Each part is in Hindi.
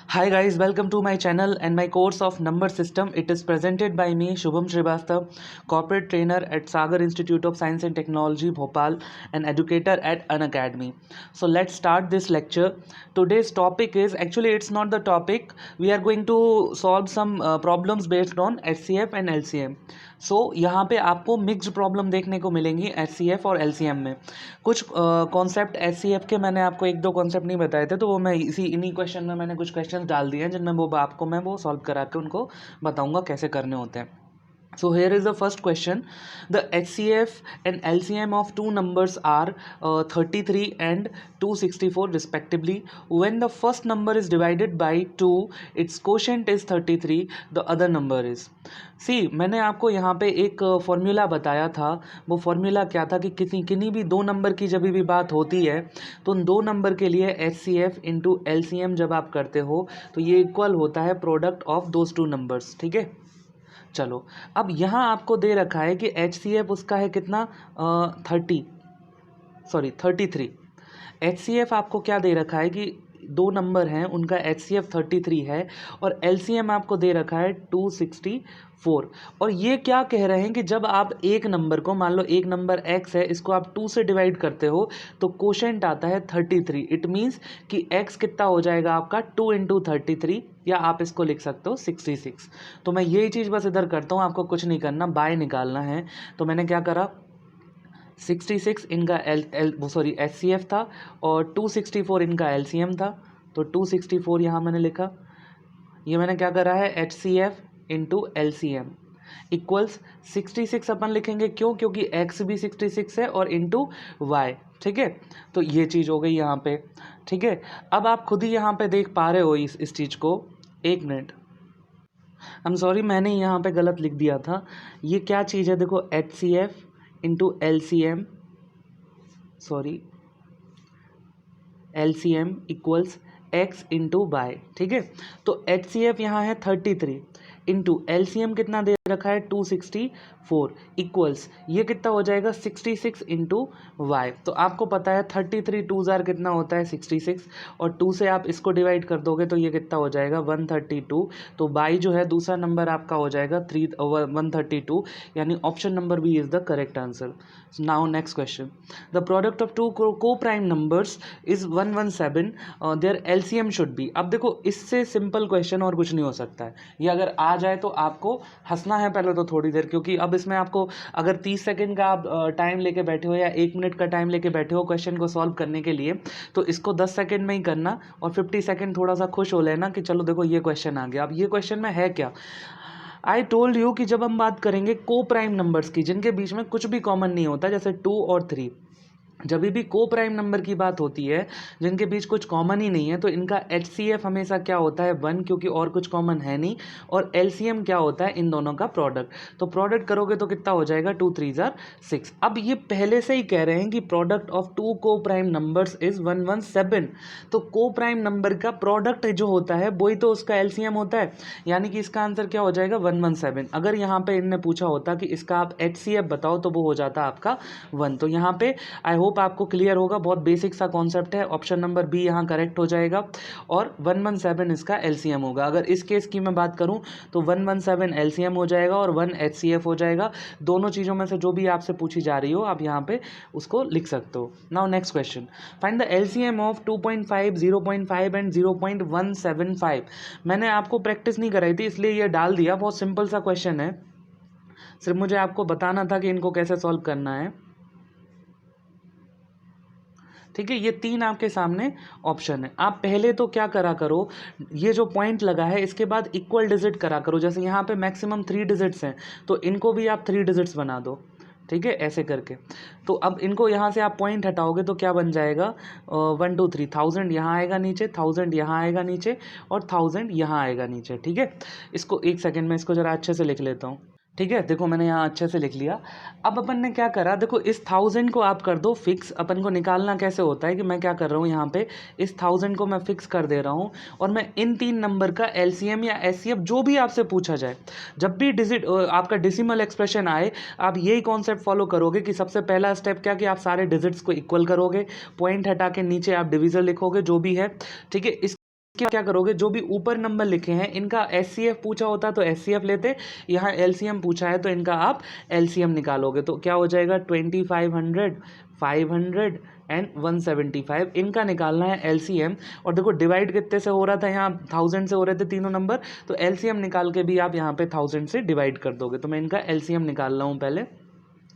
Hi guys, welcome to my channel and my course of number system. It is presented by me Shubham Srivastav, corporate trainer at Sagar Institute of Science and Technology Bhopal and educator at Unacademy. So let's start this lecture. Today's topic is actually it's not the topic. We are going to solve some problems based on HCF and LCM. सो यहाँ पे आपको मिक्स्ड प्रॉब्लम देखने को मिलेंगी HCF और LCM में। कुछ कॉन्सेप्ट HCF के मैंने आपको एक दो कॉन्सेप्ट नहीं बताए थे, तो वो मैं इन्हीं क्वेश्चन में मैंने कुछ क्वेश्चन डाल दिए हैं जिनमें मैं सॉल्व करा के उनको बताऊंगा कैसे करने होते हैं। So here is the first question. The HCF and LCM of two numbers are 33 and 264 respectively. When the first number is divided by 2, its quotient is 33, the other number is. See, मैंने आपको यहाँ पे एक फॉर्मूला बताया था। वो फॉर्मूला क्या था कि किन्हीं भी दो नंबर की जब भी बात होती है तो उन दो नंबर के लिए HCF इंटू LCM जब आप करते हो तो ये इक्वल होता है product of those two numbers. ठीक है, चलो अब यहाँ आपको दे रखा है कि HCF उसका है कितना 33। HCF आपको क्या दे रखा है कि दो नंबर हैं उनका HCF 33 है और LCM आपको दे रखा है 264। और ये क्या कह रहे हैं कि जब आप एक नंबर को, मान लो एक नंबर x है, इसको आप 2 से डिवाइड करते हो तो कोशेंट आता है 33। इट मीन्स कि x कितना हो जाएगा आपका 2 इंटू 33, या आप इसको लिख सकते हो 66। तो मैं यही चीज़ बस इधर करता हूँ, आपको कुछ नहीं करना, बाय निकालना है। तो मैंने क्या करा, 66 इनका HCF था और 264 इनका LCM था। तो 264 यहाँ मैंने लिखा, ये मैंने क्या करा है HCF इंटू LCM इक्वल्स 66 अपन लिखेंगे। क्योंकि x भी 66 है और इंटू y। ठीक है, तो ये चीज़ हो गई यहाँ पे। ठीक है, अब आप खुद ही यहाँ पे देख पा रहे हो इस चीज़ को। एक मिनट, आई एम सॉरी, मैंने यहाँ पे गलत लिख दिया था। ये क्या चीज़ है, देखो HCF into LCM, LCM equals x into y. ठीक है, तो HCF यहाँ है 33 इंटू LCM कितना दे रखा है 264 इक्वल्स ये कितना हो जाएगा 66 इंटू वाई। तो आपको पता है 33 2 जार कितना होता है 66, और 2 से आप इसको डिवाइड कर दोगे तो ये कितना हो जाएगा 132। तो वाई जो है दूसरा नंबर आपका हो जाएगा 132, यानी option number B is the correct answer. Now next question, the product of two co-prime numbers is 117, their LCM should be. अब देखो इससे सिंपल क्वेश्चन और कुछ नहीं हो सकता है। ये अगर आ जाए तो आपको हंसना है पहले तो थोड़ी देर, क्योंकि अब इसमें आपको अगर 30 सेकंड का आप टाइम लेके बैठे हो या 1 मिनट का टाइम लेके बैठे हो क्वेश्चन को सॉल्व करने के लिए, तो इसको 10 सेकंड में ही करना और 50 सेकंड थोड़ा सा खुश हो लेना कि चलो देखो ये क्वेश्चन आ गया। अब ये क्वेश्चन में है क्या, आई टोल्ड यू कि जब हम बात करेंगे को प्राइम नंबर्स की जिनके बीच में कुछ भी कॉमन नहीं होता, जैसे 2 और 3, जब भी को प्राइम नंबर की बात होती है जिनके बीच कुछ कॉमन ही नहीं है, तो इनका HCF हमेशा क्या होता है 1, क्योंकि और कुछ कॉमन है नहीं, और LCM क्या होता है इन दोनों का प्रोडक्ट। तो प्रोडक्ट करोगे तो कितना हो जाएगा 2 3 जार 6। अब ये पहले से ही कह रहे हैं कि product of two co-prime numbers is 117, तो को प्राइम नंबर का प्रोडक्ट जो होता है वही तो उसका LCM होता है, यानी कि इसका आंसर क्या हो जाएगा 117। अगर यहाँ पे इनने पूछा होता कि इसका आप HCF बताओ तो वो हो जाता आपका 1। तो यहाँ पे आई होप आपको क्लियर होगा, बहुत बेसिक सा कॉन्सेप्ट है। ऑप्शन नंबर बी यहाँ करेक्ट हो जाएगा और 117 इसका LCM होगा। अगर इस केस की मैं बात करूँ तो 117 LCM हो जाएगा और 1 HCF हो जाएगा। दोनों चीज़ों में से जो भी आपसे पूछी जा रही हो आप यहाँ पे उसको लिख सकते हो। Now next question, find the LCM of 2.5, 0.5 and 0.175। मैंने आपको प्रैक्टिस नहीं कराई थी इसलिए ये डाल दिया, बहुत सिंपल सा क्वेश्चन है, सिर्फ मुझे आपको बताना था कि इनको कैसे सॉल्व करना है। ठीक है, ये 3 आपके सामने ऑप्शन है। आप पहले तो क्या करा करो, ये जो पॉइंट लगा है इसके बाद इक्वल डिजिट करा करो। जैसे यहाँ पे मैक्सिमम 3 डिजिट्स हैं तो इनको भी आप 3 डिजिट्स बना दो। ठीक है, ऐसे करके। तो अब इनको यहाँ से आप पॉइंट हटाओगे तो क्या बन जाएगा 1 2 3, 1000 यहाँ आएगा नीचे, 1000 यहाँ आएगा नीचे और 1000 यहाँ आएगा नीचे। ठीक है, इसको एक सेकेंड में इसको ज़रा अच्छे से लिख लेता हूँ। ठीक है, देखो मैंने यहाँ अच्छे से लिख लिया। अब अपन ने क्या करा, देखो इस 1000 को आप कर दो फिक्स। अपन को निकालना कैसे होता है कि मैं क्या कर रहा हूँ, यहाँ पे इस 1000 को मैं फिक्स कर दे रहा हूँ और मैं इन 3 नंबर का LCM या HCF जो भी आपसे पूछा जाए, जब भी डिजिट आपका डेसिमल एक्सप्रेशन आए, आप यही कॉन्सेप्ट फॉलो करोगे कि सबसे पहला स्टेप क्या कि आप सारे डिजिट्स को इक्वल करोगे, पॉइंट हटा के नीचे आप डिविजन लिखोगे जो भी है। ठीक है, इस क्या करोगे, जो भी ऊपर नंबर लिखे हैं इनका एचसीएफ पूछा होता तो एचसीएफ लेते, यहाँ एलसीएम पूछा है तो इनका आप एलसीएम निकालोगे। तो क्या हो जाएगा 2500, 500 एंड 175, इनका निकालना है एलसीएम। और देखो डिवाइड कितने से हो रहा था, यहाँ 1000 से हो रहे थे तीनों नंबर, तो एलसीएम निकाल के भी आप यहाँ पे 1000 से डिवाइड कर दोगे। तो मैं इनका एलसीएम निकाल रहा हूँ पहले,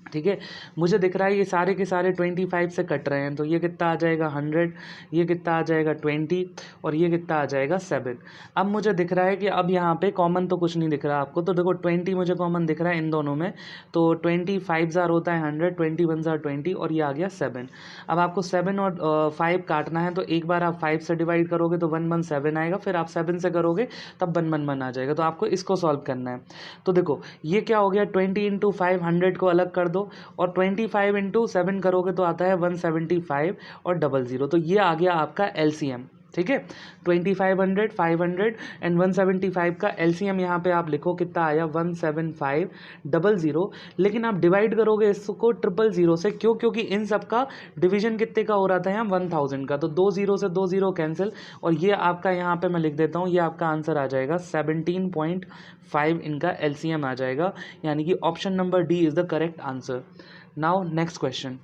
ठीक है। मुझे दिख रहा है ये सारे के सारे 25 से कट रहे हैं, तो ये कितना आ जाएगा 100, ये कितना आ जाएगा 20 और ये कितना आ जाएगा 7। अब मुझे दिख रहा है कि अब यहाँ पे कॉमन तो कुछ नहीं दिख रहा आपको, तो देखो 20 मुझे कॉमन दिख रहा है इन दोनों में, तो 25 जार होता है 100, 21 जार 20 और ये आ गया 7। अब आपको 7 और 5 काटना है, तो एक बार आप 5 से डिवाइड करोगे तो 117 आएगा, फिर आप 7 से करोगे तब 111 आ जाएगा। तो आपको इसको सॉल्व करना है। तो देखो ये क्या हो गया, 20 इंटू 5 100 को अलग कर दो, और 25 इंटू 7 करोगे तो आता है 175 और 00, तो ये आ गया आपका एलसीएम, ठीक है। 2500, 500 एंड 175 का एलसीएम यहाँ पे आप लिखो कितना आया 17500, लेकिन आप डिवाइड करोगे इसको 000 से, क्यों, क्योंकि इन सब का डिवीजन कितने का हो रहा था यहाँ 1000 का, तो 2 0 से 2 0 कैंसिल, और ये आपका यहाँ पे मैं लिख देता हूँ, ये आपका आंसर आ जाएगा 17.5, इनका एलसीएम आ जाएगा, यानी कि option number D is the correct answer. Now next question,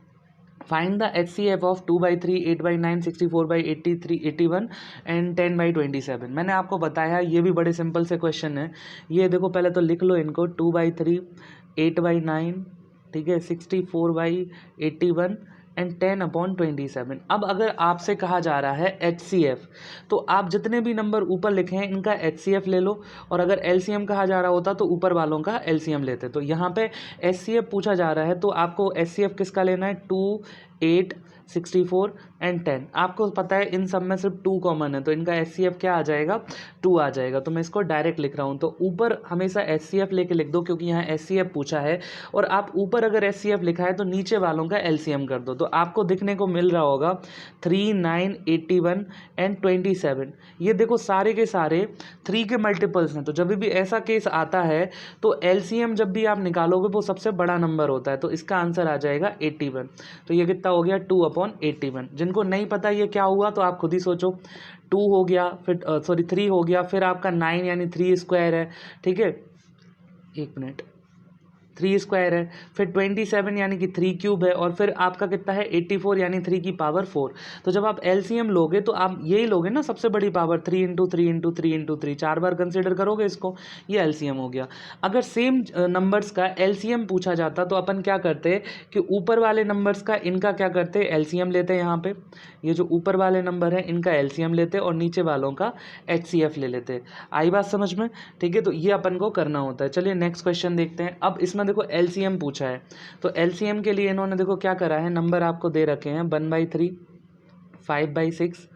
find the HCF of 2/3, 8/9, 64/83, 81 and 10/27। मैंने आपको बताया ये भी बड़े सिंपल से क्वेश्चन है। ये देखो पहले तो लिख लो इनको, 2/3, 8/9, ठीक है, 64/81 एंड 10/27। अब अगर आपसे कहा जा रहा है HCF, तो आप जितने भी नंबर ऊपर लिखे हैं इनका HCF ले लो, और अगर LCM कहा जा रहा होता तो ऊपर वालों का LCM लेते। तो यहाँ पे HCF पूछा जा रहा है, तो आपको HCF किसका लेना है, 2, 8, 64 एंड 10। आपको पता है इन सब में सिर्फ 2 कॉमन है, तो इनका HCF क्या आ जाएगा, 2 आ जाएगा। तो मैं इसको डायरेक्ट लिख रहा हूँ, तो ऊपर हमेशा HCF लेके लिख दो, क्योंकि यहाँ HCF पूछा है, और आप ऊपर अगर HCF लिखा है तो नीचे वालों का LCM कर दो। तो आपको दिखने को मिल रहा होगा 3, 9, 81 एंड 27। ये देखो सारे के सारे 3 के मल्टीपल्स हैं, तो जब भी ऐसा केस आता है तो LCM जब भी आप निकालोगे वो सबसे बड़ा नंबर होता है, तो इसका आंसर आ जाएगा 81। तो ये कितना हो गया 2/81। जिनको नहीं पता ये क्या हुआ तो आप खुद ही सोचो, 2 हो गया, फिर 3 हो गया, फिर आपका 9 यानी 3 स्क्वायर है, ठीक है, 1 मिनट, 3 स्क्वायर है, फिर 27 यानी कि 3 क्यूब है, और फिर आपका कितना है 84 यानी 3 की पावर 4। तो जब आप एलसीएम लोगे तो आप यही लोगे ना, सबसे बड़ी पावर 3 इंटू 3 इंटू 3 इंटू 3, 4 बार कंसिडर करोगे इसको, ये एलसीएम हो गया। अगर सेम नंबर्स का एलसीएम पूछा जाता तो अपन क्या करते कि ऊपर वाले नंबर्स का इनका क्या करते, एलसीएम लेते, यहाँ पे ये जो ऊपर वाले नंबर है इनका एलसीएम लेते और नीचे वालों का एचसीएफ ले लेते। आई बात समझ में, ठीक है। तो ये अपन को करना होता है। चलिए नेक्स्ट क्वेश्चन देखते हैं। अब इसमें देखो एलसीएम पूछा है, तो एलसीएम के लिए इन्होंने देखो क्या करा है, नंबर आपको दे रखे हैं 1/3, 5/6,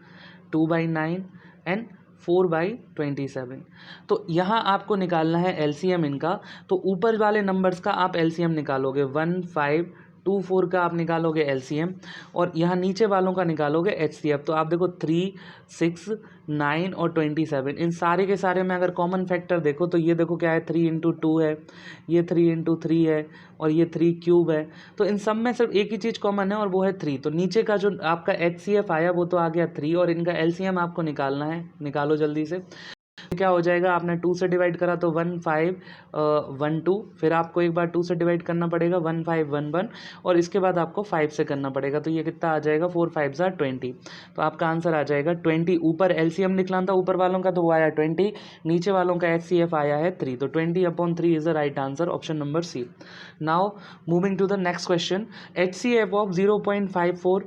2/9 एंड 4/27। तो यहाँ आपको निकालना है एलसीएम इनका। तो ऊपर वाले नंबर्स का आप एलसीएम निकालोगे, 1, 5, 2, 4 का आप निकालोगे एलसीएम, और यहाँ नीचे वालों का निकालोगे एचसीएफ। तो आप देखो 3, 6, 9 और 27, इन सारे के सारे में अगर कॉमन फैक्टर देखो तो ये देखो क्या है, 3 इंटू 2 है, ये 3 इंटू 3 है, और ये 3 क्यूब है। तो इन सब में सिर्फ एक ही चीज़ कॉमन है और वो है 3। तो नीचे का जो आपका एचसीएफ आया वो तो आ गया 3, और इनका एलसीएम आपको निकालना है, निकालो जल्दी से। क्या हो जाएगा, आपने 2 से डिवाइड करा तो 1, 5, 1, 2, फिर आपको एक बार 2 से डिवाइड करना पड़ेगा, 1, 5, 1, 1, और इसके बाद आपको 5 से करना पड़ेगा। तो ये कितना आ जाएगा, 4, 5 ज़ा 20। तो आपका आंसर आ जाएगा 20। ऊपर एलसीएम निकला था ऊपर वालों का, तो वो आया 20, नीचे वालों का एचसीएफ आया है 3, तो 20/3 is the right answer, option number C. Now moving to the next question, HCF of 0.54,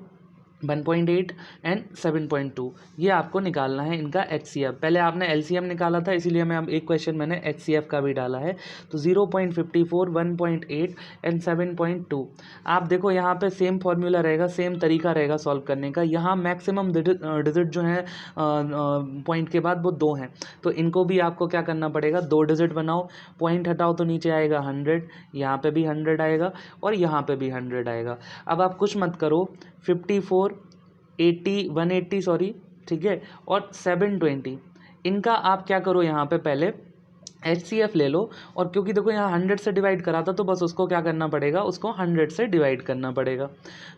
1.8 and 7.2, ये आपको निकालना है इनका HCF। पहले आपने LCM निकाला था, इसीलिए मैं अब एक क्वेश्चन मैंने HCF का भी डाला है। तो 0.54, 1.8 एंड 7.2। आप देखो यहाँ पे सेम फॉर्मूला रहेगा, सेम तरीका रहेगा सॉल्व करने का। यहाँ मैक्सिमम डिजिट जो है पॉइंट के बाद वो 2 हैं, तो इनको भी आपको क्या करना पड़ेगा, 2 डिजिट बनाओ, पॉइंट हटाओ तो नीचे आएगा 100, यहाँ पे भी 100 आएगा और यहाँ पे भी 100 आएगा। अब आप कुछ मत करो, 54, 80, 180 सॉरी, ठीक है, और 720, इनका आप क्या करो, यहाँ पे पहले HCF ले लो, और क्योंकि देखो यहाँ 100 से डिवाइड करा था तो बस उसको क्या करना पड़ेगा, उसको 100 से डिवाइड करना पड़ेगा।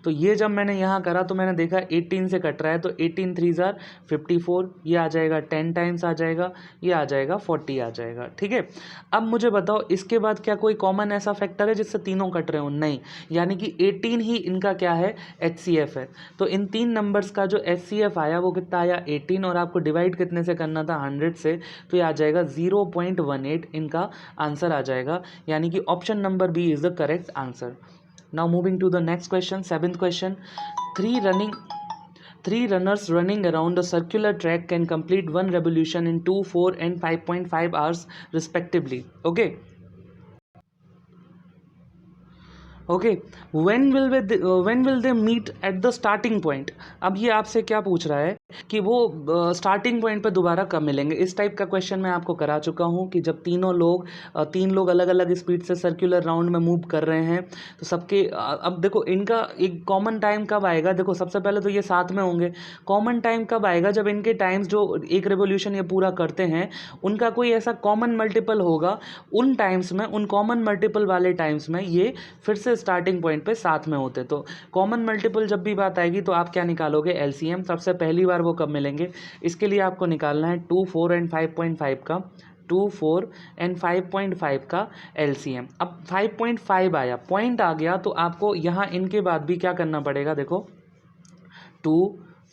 तो ये जब मैंने यहाँ करा तो मैंने देखा 18 से कट रहा है, तो 18 3 जार 54, ये आ जाएगा 10 टाइम्स आ जाएगा, ये आ जाएगा 40 आ जाएगा। ठीक है, अब मुझे बताओ इसके बाद क्या कोई कॉमन ऐसा फैक्टर है जिससे तीनों कट रहे हो? नहीं, यानी कि 18 ही इनका क्या है, HCF है। तो इन तीन नंबर्स का जो HCF आया वो कितना आया, 18, और आपको डिवाइड कितने से करना था, 100 से, तो ये आ जाएगा 0.18 इनका आंसर आ जाएगा, यानी कि option number B is the correct answer. Now moving to the next question, 7th question. Three runners running around a circular track can complete one revolution in 2, 4 and 5.5 hours respectively. Okay. Okay, when will they meet at the starting point. अब ये आपसे क्या पूछ रहा है कि वो स्टार्टिंग पॉइंट पे दोबारा कब मिलेंगे। इस टाइप का क्वेश्चन मैं आपको करा चुका हूँ कि जब तीन लोग अलग अलग स्पीड से सर्कुलर राउंड में मूव कर रहे हैं तो सबके अब देखो इनका एक कॉमन टाइम कब आएगा। देखो सबसे पहले तो ये साथ में होंगे, कॉमन टाइम कब आएगा, जब इनके टाइम्स जो एक रेवोल्यूशन ये पूरा करते हैं उनका कोई ऐसा कॉमन मल्टीपल होगा, उन टाइम्स में, उन कॉमन मल्टीपल वाले टाइम्स में ये फिर से स्टार्टिंग पॉइंट पे साथ में होते। तो कॉमन मल्टीपल जब भी बात आएगी तो आप क्या निकालोगे, LCM। सबसे पहली बार वो कब मिलेंगे, इसके लिए आपको निकालना है 2, 4 एंड 5.5 का, 2, 4 एंड 5.5 का LCM। अब 5.5 आया, पॉइंट आ गया, तो आपको यहाँ इनके बाद भी क्या करना पड़ेगा, देखो 2,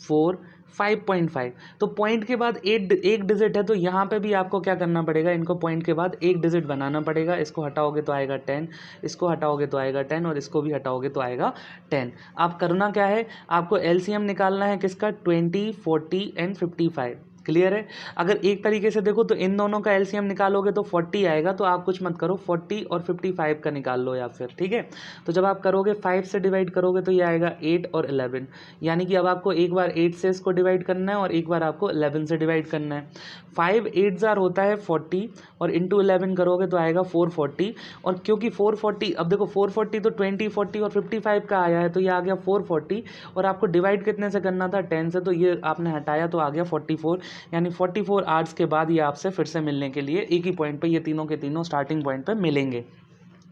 4, 5.5, तो पॉइंट के बाद एक डिजिट है, तो यहाँ पे भी आपको क्या करना पड़ेगा, इनको पॉइंट के बाद एक डिजिट बनाना पड़ेगा। इसको हटाओगे तो आएगा 10, इसको हटाओगे तो आएगा 10, और इसको भी हटाओगे तो आएगा 10। आप करना क्या है, आपको LCM निकालना है किसका, 20, 40 एंड 55। क्लियर है। अगर एक तरीके से देखो तो इन दोनों का LCM निकालोगे तो 40 आएगा, तो आप कुछ मत करो, 40 और 55 का निकाल लो या फिर। ठीक है, तो जब आप करोगे 5 से डिवाइड करोगे तो ये आएगा 8 और 11, यानी कि अब आपको एक बार 8 से इसको डिवाइड करना है और एक बार आपको 11 से डिवाइड करना है। 5 8 जार होता है 40, और इंटू 11 करोगे तो आएगा 440, और क्योंकि 440, अब देखो 440 तो 20, 40 और 55 का आया है, तो ये आ गया 440, और आपको डिवाइड कितने से करना था, 10 से, तो ये आपने हटाया तो आ गया 44, यानी 44 आवर्स के बाद ये आपसे फिर से मिलने के लिए एक ही पॉइंट पे ये तीनों के तीनों स्टार्टिंग पॉइंट पे मिलेंगे।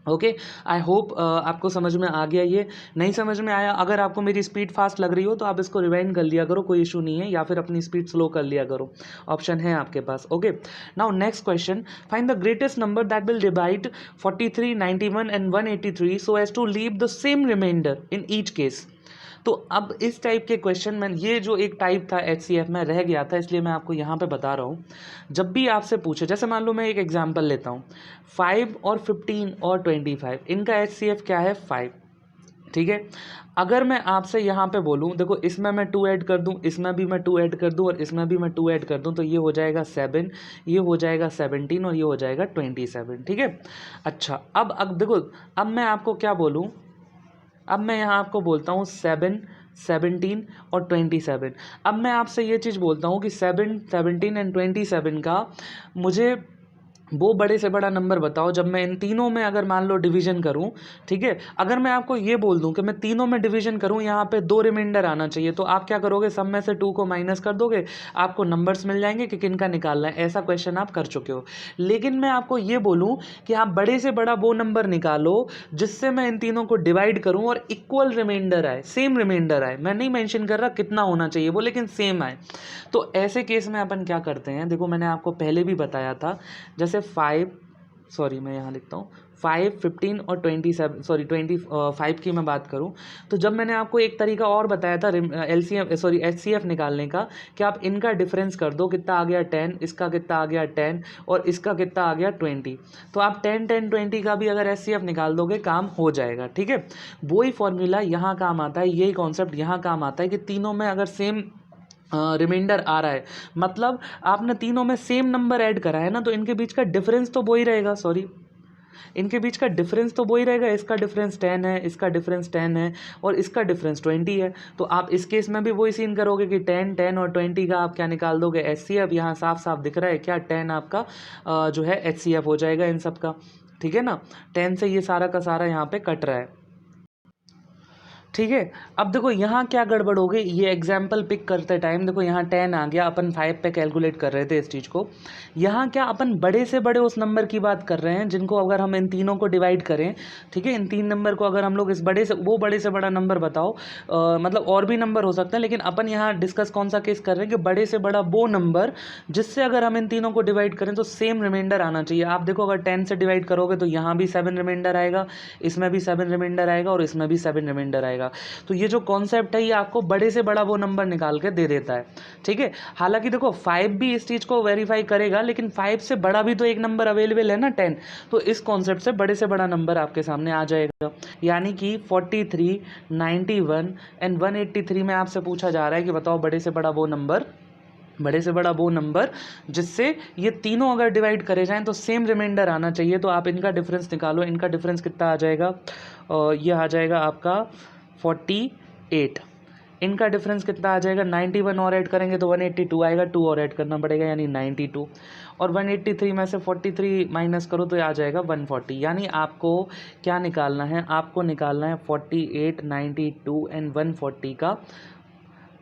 ओके, आई होप आपको समझ में आ गया। ये नहीं समझ में आया, अगर आपको मेरी स्पीड फास्ट लग रही हो तो आप इसको रिवाइंड कर लिया करो, कोई इशू नहीं है, या फिर अपनी स्पीड स्लो कर लिया करो, ऑप्शन है आपके पास। Okay, now next question, find the greatest number that will divide 43, 91 and 183 so as to leave the same remainder in each case. तो अब इस टाइप के क्वेश्चन में, ये जो एक टाइप था HCF में रह गया था, इसलिए मैं आपको यहाँ पे बता रहा हूँ। जब भी आपसे पूछे, जैसे मान लो मैं एक एग्जांपल लेता हूँ, 5 और 15 और 25, इनका HCF क्या है, 5। ठीक है, अगर मैं आपसे यहाँ पे बोलूँ, देखो इसमें मैं 2 ऐड कर दूँ, इसमें भी मैं 2 ऐड कर दूँ, और इसमें भी मैं 2 ऐड कर दूँ, तो ये हो जाएगा 7, ये हो जाएगा 17, और ये हो जाएगा 27। ठीक है, अच्छा अब देखो, अब मैं आपको क्या बोलूँ, अब मैं यहाँ आपको बोलता हूँ 7, 17 और 27। अब मैं आपसे ये चीज़ बोलता हूँ कि 7, 17 एंड 27 का मुझे वो बड़े से बड़ा नंबर बताओ जब मैं इन तीनों में अगर मान लो डिवीजन करूं। ठीक है, अगर मैं आपको ये बोल दूं कि मैं तीनों में डिवीजन करूं, यहाँ पे 2 रिमाइंडर आना चाहिए, तो आप क्या करोगे, सब में से 2 को माइनस कर दोगे, आपको नंबर्स मिल जाएंगे कि किन का निकालना है। ऐसा क्वेश्चन आप कर चुके हो। लेकिन मैं आपको ये बोलूँ कि आप बड़े से बड़ा वो नंबर निकालो जिससे मैं इन तीनों को डिवाइड करूँ और इक्वल रिमाइंडर आए, सेम रिमाइंडर आए। मैं नहीं मेंशन कर रहा कितना होना चाहिए वो, लेकिन सेम आए। तो ऐसे केस में अपन क्या करते हैं, देखो मैंने आपको पहले भी बताया था, जैसे 5, सॉरी मैं यहाँ लिखता हूँ 5, 15 और 27, सॉरी 25 की मैं बात करूँ, तो जब मैंने आपको एक तरीका और बताया था HCF निकालने का, कि आप इनका डिफरेंस कर दो, कितना आ गया 10, इसका कितना आ गया 10, और इसका कितना आ गया 20, तो आप 10, 10, 20 का भी अगर HCF निकाल दोगे काम हो जाएगा। ठीक है, वही फॉर्मूला यहाँ काम आता है, यही कॉन्सेप्ट यहाँ काम आता है कि तीनों में अगर सेम रिमाइंडर आ रहा है, मतलब आपने तीनों में सेम नंबर ऐड करा है ना, तो इनके बीच का डिफरेंस तो वो ही रहेगा, इनके बीच का डिफरेंस तो वो ही रहेगा। इसका डिफरेंस 10 है, इसका डिफरेंस 10 है, और इसका डिफरेंस 20 है। तो आप इस केस में भी वही सीन करोगे कि 10, 10 और 20 का आप क्या निकाल दोगे, HCF। यहाँ साफ साफ दिख रहा है क्या, 10 आपका जो है HCF हो जाएगा इन सब का। ठीक है ना, 10 से ये सारा का सारा यहाँ पे कट रहा है। ठीक है। अब देखो यहाँ क्या गड़बड़ हो गई, ये एग्जाम्पल पिक करते टाइम देखो यहाँ 10 आ गया, अपन 5 पे कैलकुलेट कर रहे थे इस चीज़ को। यहाँ क्या अपन बड़े से बड़े उस नंबर की बात कर रहे हैं जिनको अगर हम इन तीनों को डिवाइड करें, ठीक है, इन 3 नंबर को अगर हम लोग इस बड़े से वो बड़े से बड़ा नंबर बताओ, मतलब और भी नंबर हो सकते हैं, लेकिन अपन यहाँ डिस्कस कौन सा केस कर रहे हैं कि बड़े से बड़ा वो नंबर जिससे अगर हम इन तीनों को डिवाइड करें तो सेम रिमाइंडर आना चाहिए। आप देखो अगर 10 से डिवाइड करोगे तो यहाँ भी 7 रिमाइंडर आएगा, इसमें भी 7 रिमाइंडर आएगा और इसमें भी 7 रिमाइंडर आएगा। तो ये जो कॉन्सेप्ट है ये आपको बड़े से बड़ा वो नंबर निकाल के दे देता है, ठीक है। हालांकि देखो 5 भी इस चीज़ को वेरीफाई करेगा, लेकिन 5 से बड़ा भी तो एक नंबर अवेलेबल है ना 10, तो इस कॉन्सेप्ट से बड़े से बड़ा नंबर आपके सामने आ जाएगा। यानी कि 43, 91 एंड 183 में आपसे पूछा जा रहा है कि बताओ बड़े से बड़ा वो नंबर जिससे ये तीनों अगर डिवाइड करे जाएं तो सेम रिमाइंडर आना चाहिए। तो आप इनका डिफरेंस निकालो, इनका डिफरेंस कितना आ जाएगा, ये आ जाएगा आपका 48। इनका डिफरेंस कितना आ जाएगा, 91 और ऐड करेंगे तो 182 आएगा, 2 और ऐड करना पड़ेगा यानी 92, और 183 में से 43 माइनस करो तो आ जाएगा 140। यानी आपको क्या निकालना है, आपको निकालना है 48, 92 एंड 140 का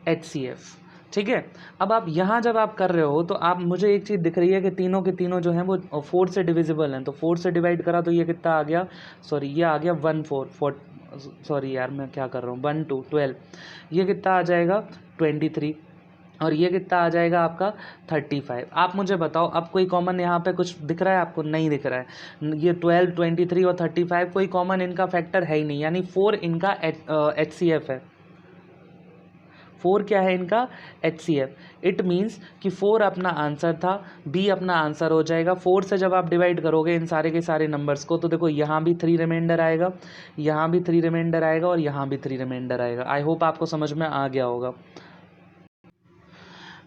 HCF, ठीक है। अब आप यहाँ जब आप कर रहे हो तो आप मुझे एक चीज़ दिख रही है कि तीनों के तीनों जो हैं वो 4 से डिविजिबल हैं, तो 4 से डिवाइड करा तो ये कितना आ गया, सॉरी ये आ गया 1 सॉरी यार मैं क्या कर रहा हूँ, 1 2 12, ये कितना आ जाएगा 23, और ये कितना आ जाएगा आपका 35। आप मुझे बताओ अब कोई कॉमन यहाँ पे कुछ दिख रहा है आपको, नहीं दिख रहा है। ये 12, 23 और 35 कोई कॉमन इनका फैक्टर है ही नहीं, यानी 4 इनका HCF है। 4 क्या है इनका HCF। इट मीन्स कि 4 अपना आंसर था, B अपना आंसर हो जाएगा। 4 से जब आप डिवाइड करोगे इन सारे के सारे नंबर्स को तो देखो यहाँ भी 3 रिमाइंडर आएगा, यहाँ भी 3 रिमाइंडर आएगा और यहाँ भी 3 रिमाइंडर आएगा। आई होप आपको समझ में आ गया होगा।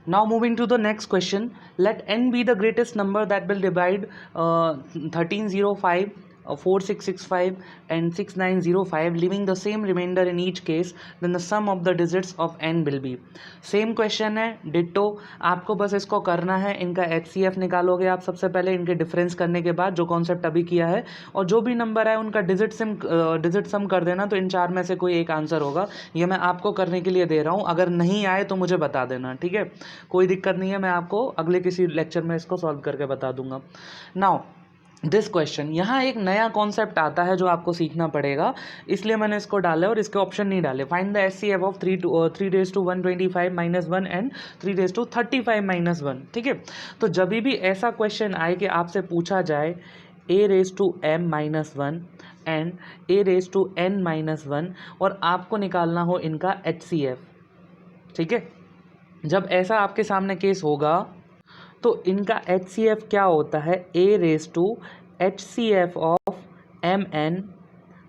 Now moving to the next question, let n be the greatest number that will divide 1305, 4665 and 6905, leaving the same remainder in each case, then the sum of the digits of n will be। Same question है, डिट्टो। आपको बस इसको करना है, इनका HCF निकालोगे आप सबसे पहले, इनके डिफरेंस करने के बाद जो कॉन्सेप्ट अभी किया है, और जो भी नंबर है उनका डिजिट सम कर देना, तो इन 4 में से कोई एक आंसर होगा। ये मैं आपको करने के लिए दे रहा हूँ, अगर नहीं आए तो मुझे बता देना, ठीक है, कोई दिक्कत नहीं है, मैं आपको अगले किसी लेक्चर में इसको सॉल्व करके बता दूंगा। नाउ दिस क्वेश्चन, यहाँ एक नया कॉन्सेप्ट आता है जो आपको सीखना पड़ेगा, इसलिए मैंने इसको डाला और इसके ऑप्शन नहीं डाले। Find the HCF of 3 raised to 125 minus 1 and 3 raised to 35 minus 1, ठीक है। तो जब भी ऐसा क्वेश्चन आए कि आपसे पूछा जाए a raised to m minus 1 and a raised to n minus 1 और आपको निकालना हो इनका HCF, ठीक है, जब ऐसा आपके सामने केस होगा तो इनका HCF क्या होता है, a raised to HCF of mn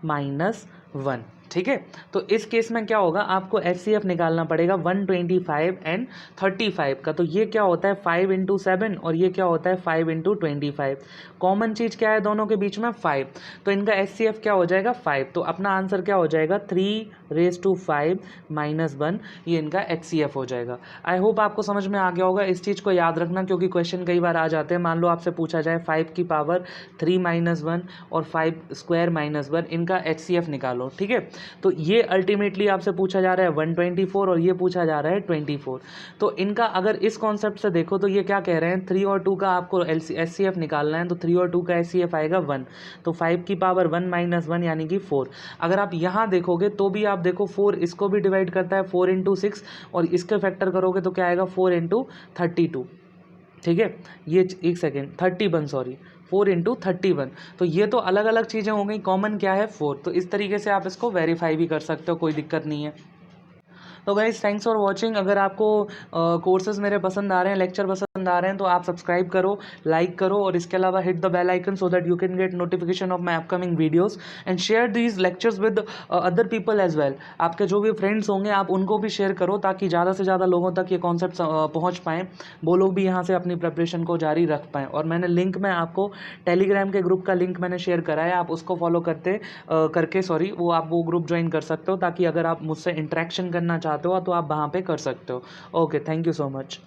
minus 1, ठीक है। तो इस केस में क्या होगा, आपको HCF निकालना पड़ेगा 125 एंड 35 का। तो ये क्या होता है 5 × 7 और ये क्या होता है 5 × 25। कॉमन चीज़ क्या है दोनों के बीच में, 5, तो इनका HCF क्या हो जाएगा 5। तो अपना आंसर क्या हो जाएगा 3 raised to 5 minus 1, ये इनका HCF हो जाएगा। आई होप आपको समझ में आ गया होगा। इस चीज़ को याद रखना क्योंकि क्वेश्चन कई बार आ जाते हैं। मान लो आपसे पूछा जाए 5 की पावर 3 - 1 और 5 स्क्वायर - 1, इनका HCF निकालो, ठीक है। तो ये अल्टीमेटली आपसे पूछा जा रहा है 124 और ये पूछा जा रहा है 24। तो इनका अगर इस कॉन्सेप्ट से देखो तो ये क्या कह रहे हैं, 3 और 2 का आपको HCF निकालना है, तो 3 और 2 का HCF आएगा 1, तो 5 की पावर 1 - 1 यानी कि 4। अगर आप यहाँ देखोगे तो भी आप देखो 4 इसको भी डिवाइड करता है 4 × 6 और इसके फैक्टर करोगे तो क्या आएगा 4 × 32, ठीक है। ये एक सेकेंड 31, सॉरी 4 × 31। तो ये तो अलग अलग चीज़ें हो गई, कॉमन क्या है 4। तो इस तरीके से आप इसको वेरीफाई भी कर सकते हो, कोई दिक्कत नहीं है। तो गाइस थैंक्स फॉर वाचिंग। अगर आपको कोर्सेज मेरे पसंद आ रहे हैं, लेक्चर पसंद आ रहे हैं तो आप सब्सक्राइब करो, लाइक करो और इसके अलावा hit the bell icon so that you can get notification of my upcoming videos and share these lectures with other people as well. आपके जो भी फ्रेंड्स होंगे आप उनको भी शेयर करो ताकि ज़्यादा से ज़्यादा लोगों तक ये कॉन्सेप्ट पहुँच पाएँ, वो लोग भी यहाँ से अपनी प्रेपरेशन को जारी रख पाएँ। और मैंने लिंक में आपको टेलीग्राम के ग्रुप का लिंक मैंने शेयर करा है, आप उसको फॉलो करके आप वो ग्रुप ज्वाइन कर सकते हो ताकि अगर आप मुझसे इंटरेक्शन करना चाहते हो तो आप वहाँ पे कर सकते हो। Okay, thank you so much.